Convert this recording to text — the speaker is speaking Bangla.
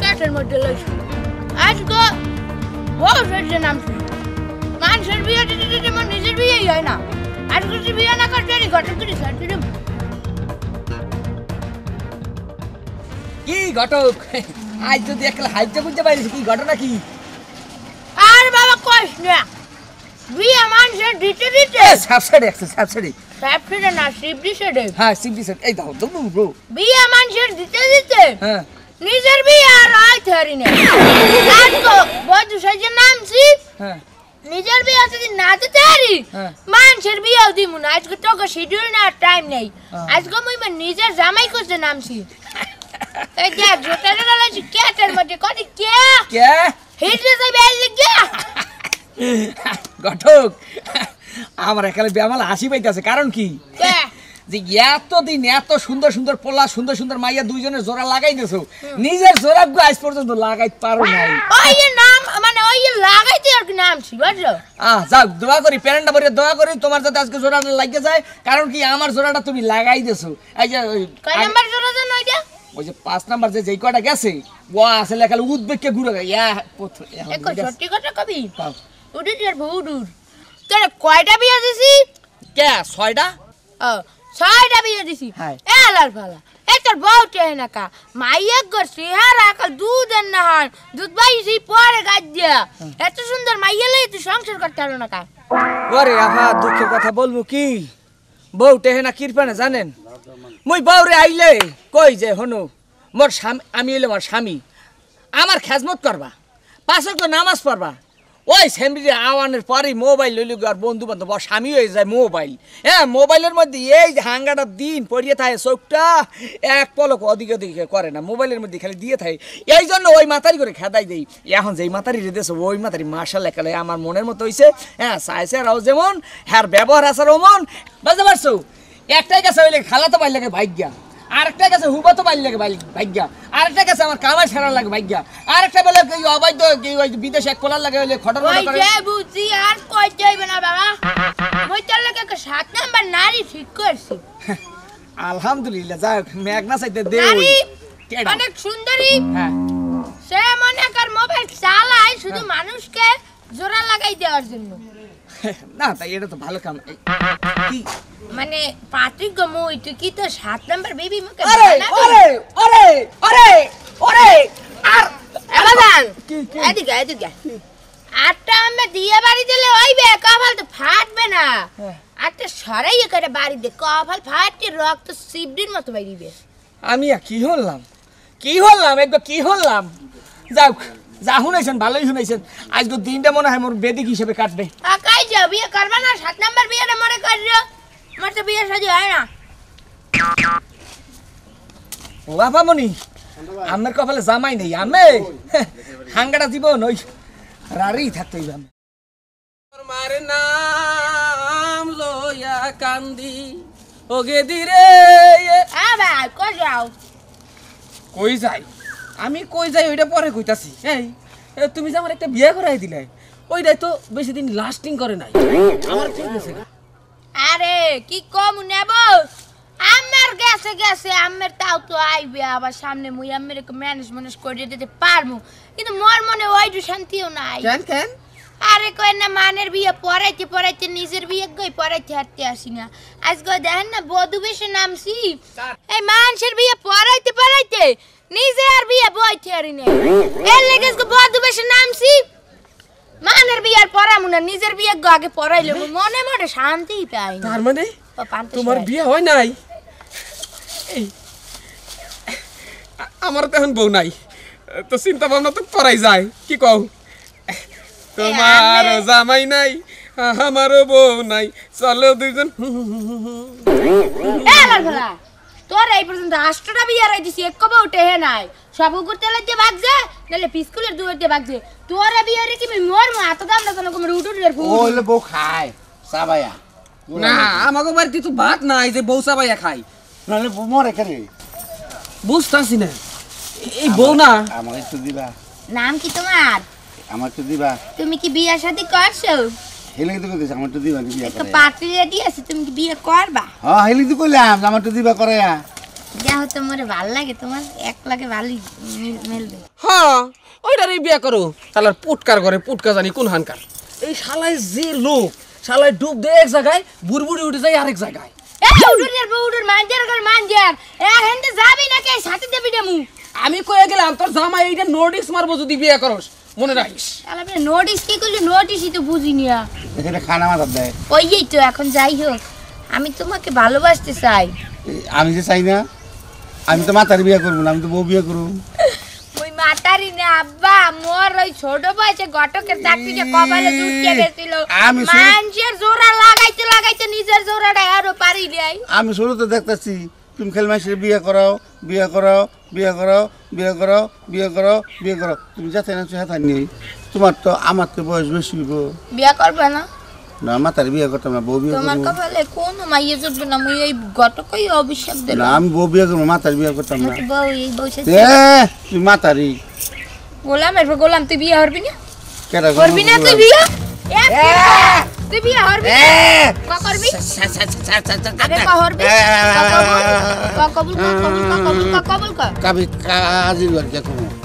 ক্যাটের মধ্যে লইছি আজকে বউ সেজে নামছি মানুষের বিয়ে দিতে দিতে আমার নিজের বিয়েই হয় না আজকে যদি বিয়ে না করতে পারি ঘটক করে সারতে দেব কি ঘটক আজ যদি একলা হাইজা বুঝতে পারিস কি ঘটনা কি আর বাবা কইস না বিয়ে মানুষের দিতে দিতে সাবসিডি না শিবডি সেডে হ্যাঁ শিবডি সেট এই দাও দম ব্রো বিয়ে মানুষের দিতে দিতে হ্যাঁ নিজের বিয়ে আর আইতে পারি না আজকে বধু সেজে নামছি হ্যাঁ নিজের বিয়ে যদি না দিতে পারি মানুষের বিয়েও দিব না আজকে তোকে শিডিউল না টাইম নেই আজকে মুই নিজের জামাই করতে নামছি এই যে জোতারে লাগাইছি ক্যাটের মধ্যে কদি কে কে হিটে যাবে এই কে ঘটক আমার একালে বেমাল হাসি পাইতেছে কারণ কি যে এতদিন এত সুন্দর সুন্দর পোলা সুন্দর সুন্দর মাইয়া দুইজনের জোড়া লাগাই দিছো নিজের জোড়া আজ পর্যন্ত লাগাইতে পারো নাই ওই নাম মানে ওই লাগাইতে আর নাম ছিল বুঝছো যাও দোয়া করি প্যারেন্টটা বলে দোয়া করি তোমার সাথে আজকে জোড়া লাগিয়ে যায় কারণ কি আমার জোড়াটা তুমি লাগাই দিছো এই যে কয় নাম্বার জোড়া জানো এটা ওই যে 5 নাম্বার যে যেই কয়টা গেছে ও আসলে খালি উদ্বেগকে ঘুরে ইয়া এক সত্যি কথা কবি উড়ি আর ভুডুর তোর কয়টা বিয়ে দিছি কে 6টা 6টা বিয়ে দিছি এলার ফালা এ তোর বউটে না কা মাইয়া গছি হারা কাল দুধ না হান দুধ বাইছি পরে গাজ দিয়া এত সুন্দর মাইয়া লই তুই সংসার করতে পারো না কা ওরে আহা দুঃখের কথা বলবো কি বউটে না কিরপানে জানেন মুই বউরে আইলে কই যে হনু মোর স্বামী আমি হইলে মোর স্বামী আমার খেজমত করবা 5 ওয়াক্ত নামাজ পড়বা ওই সেমরি আওয়ানের পরে মোবাইল লইলে আর বন্ধু বান্ধব স্বামী হয়ে যায় মোবাইল হ্যাঁ মোবাইলের মধ্যে এই যে হাঙ্গাটা দিন পড়িয়ে থাকে চোখটা এক পলক অধিক করে না মোবাইলের মধ্যে খালি দিয়ে থাকে এই জন্য ওই মাতারি করে খেদাই দেই এখন যেই মাতারি রেদেছে ওই মাতারি মার্শাল একালে আমার মনের মতো হইছে হ্যাঁ চাইছে রাও যেমন হ্যাঁ ব্যবহার আসার ওমন বুঝতে পারছো একটাই কাছে হইলে খালা তো পাইলে ভাগ্যা আরেকটা কাছে হুবা তো পাইলে ভাগ্যা আরেকটা কাছে আমার কামাই ছাড়া লাগে ভাগ্যা আরেকটা বলে অবৈধ ওই বিদেশে এক পোলার লাগে হইলে খটর ওই যে বুঝি আর কই যাইবে না বাবা মই তোর লাগে 7 নাম্বার নারী ঠিক করছি আলহামদুলিল্লাহ যাক মেঘনা চাইতে দে নারী অনেক সুন্দরী হ্যাঁ সে মনে কর মোবাইল চালায় শুধু মানুষকে জোড়া লাগাই দেওয়ার জন্য না তাই এটা তো ভালো কাম কি মানে পাত্রিক মই তুই কি তো 7 নাম্বার বেবি মুকে আরে আর আবাদান এদিকে আটটা আমরা দিয়ে বাড়ি দিলে হইবে কপাল তো ফাটবে না আটটা সরাই করে বাড়ি দে কপাল ফাটে রক্ত সিবডির মতো বাইরিবে আমি কি হলাম একবার কি হলাম যাও যা শুনাইছেন ভালোই শুনাইছেন আজকে দিনটা মনে হয় মোর বেদিক হিসেবে কাটবে কাই যাও বিয়ে করবা না 7 নাম্বার বিয়েটা মরে করিও আমার তো বিয়ে সাজি হয় না ও বাবা মনি আমার কপালে জামাই নেই আমি হাঙ্গাটা জীবন ওই রারি থাকতেই আমি তোমার নাম লয়া কান্দি ওগে দিরে আবা কই যাও কই যাই আমি কই যাই ওইটা পরে কইতাছি এই তুমি যে আমার একটা বিয়ে করাই দিলে ওইটাই তো বেশি দিন লাস্টিং করে নাই আমার ঠিক আছে আরে কি কম নেব আমার গেছে আমার তাও তো আইবে আবার সামনে মুই আমার ম্যানেজ করে দিতে পারমু কিন্তু মোর মনে ওইটু শান্তিও নাই কেন আরে কই না মানের বিয়ে পড়াইতে নিজের বিয়ে গই পড়াইতে হাঁটতে আসি না আজকে দেখেন না বধূ বেশে নামছি এই মানুষের বিয়ে পড়াইতে নিজে আর বিয়ে বইতে আরি না এর লেগে বধূ বেশে নামছি মানের বিয়ে আর পড়ামু না নিজের বিয়ে আগে পড়াইলে মনে মনে শান্তি পাই না তার মানে তোমার বিয়ে হয় নাই এই আমার তো এখন বউ নাই তো চিন্তা ভাবনা তো করাই যায় কি কও তোমার জামাই নাই আমারও বউ নাই চলো দুইজন তোর এই পর্যন্ত 8টা বিয়ে রাই দিছি এক কবে উঠে হে নাই সব উগুর তেলে দিয়ে ভাগছে নালে পিস্কুলের দুয়ার দিয়ে ভাগছে তোর বিয়ে রে কি মোর মা এত দাম না কোনো কোমর উঠুর ফুল ওলে বউ খায় সাবায়া না আমাগো বাড়িতে তো ভাত নাই যে বউ সাবাইয়া খাই নালে বউ মরে কেন বুঝতাছি না এই বউ না আমার একটু দিবা নাম কি তোমার আমার একটু দিবা তুমি কি বিয়ে শাদী করছো হেলে তো কইছ আমার একটু দিবা বিয়া একটা পার্টি রেডি আছে তুমি কি বিয়ে করবা হ্যাঁ হেলে তো কইলাম আমার একটু দিবা করায়া যা হতো মোরে ভালো লাগে তোমার এক লাগে ভালোই মেলবে হ্যাঁ ওইটারই বিয়ে করো শালার পুটকার ঘরে পুটকা জানি কোন হানকার এই শালায় যে লোক শালায় ডুব দেয় এক জায়গায় বুড়বুড়ি উঠে যায় আরেক জায়গায় উডুর মানজার কর মানজার হেনতে যাবি না কে সাথে দেবি দেমু আমি কয়ে গেলাম তোর জামাই এইটা নোটিস মারবো যদি বিয়ে করস মনে রাখিস তাহলে আপনি নোটিস কি করলি নোটিসই তো বুঝিনি এখানে খানা মাথা দেয় ওই তো এখন যাই হোক আমি তোমাকে ভালোবাসতে চাই আমি যে চাই না আমি তো মাতার বিয়ে করবো না আমি তো বউ বিয়ে করবো ওই মাতারি না আব্বা মোর ওই ছোট বয়সে ঘটকের চাকরিটা কপালে জুটিয়ে গেছিল আমি মানুষের জোড়া লাগাইতে লাগাইতে নিজের জোড়াটা আরো পারি নাই আমি শুরু তো দেখতেছি তুমি খেলে মাসে বিয়ে করাও বিয়ে করাও বিয়ে করাও বিয়ে করাও বিয়ে করাও বিয়ে করাও তুমি যাতে না হাত নেই তোমার তো আমার তো বয়স বেশি হইব বিয়া করবে না না মাতার বিয়ে করতাম না বউ বিয়ে তোমার করবো কপালে কোন মাইয়ে জুটবে না মুই এই ঘটকই অভিশাপ না দিলাম আমি বউ বিয়ে করবো মাতার বিয়ে করতাম না বউ এই বসে তুমি মাতারি গোলাম এরপর গোলাম তুই বিয়ে করবি না কেডা করবি না তুই বিয়ে তুই বিয়ে করবি ক করবি আগে ক করবি কবুল কবুল কবুল কবুল কাবি কাজী লড়কে করবো